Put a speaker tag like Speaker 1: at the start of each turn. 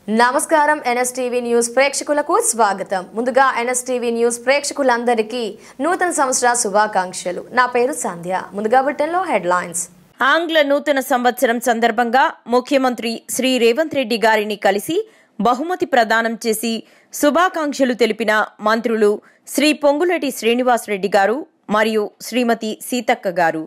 Speaker 1: నమస్కారం NSTV news ప్రేక్షకులకు స్వాగతం. ముందుగా ఎన్ఎస్టీవీ న్యూస్ ప్రేక్షకులందరికీ నూతన సంవత్సర శుభాకాంక్షలు. నా పేరు సంధ్య. ముందుగా బులెటిన్లో హెడ్లైన్స్.
Speaker 2: ఆంగ్ల నూతన సంవత్సరం సందర్భంగా ముఖ్యమంత్రి శ్రీ రేవంత్ రెడ్డి గారిని కలిసి బహుమతి ప్రదానం చేసి శుభాకాంక్షలు తెలిపిన మంత్రులు శ్రీ పొంగులేటి శ్రీనివాస్ రెడ్డి గారు మరియు శ్రీమతి సీతక్క గారు.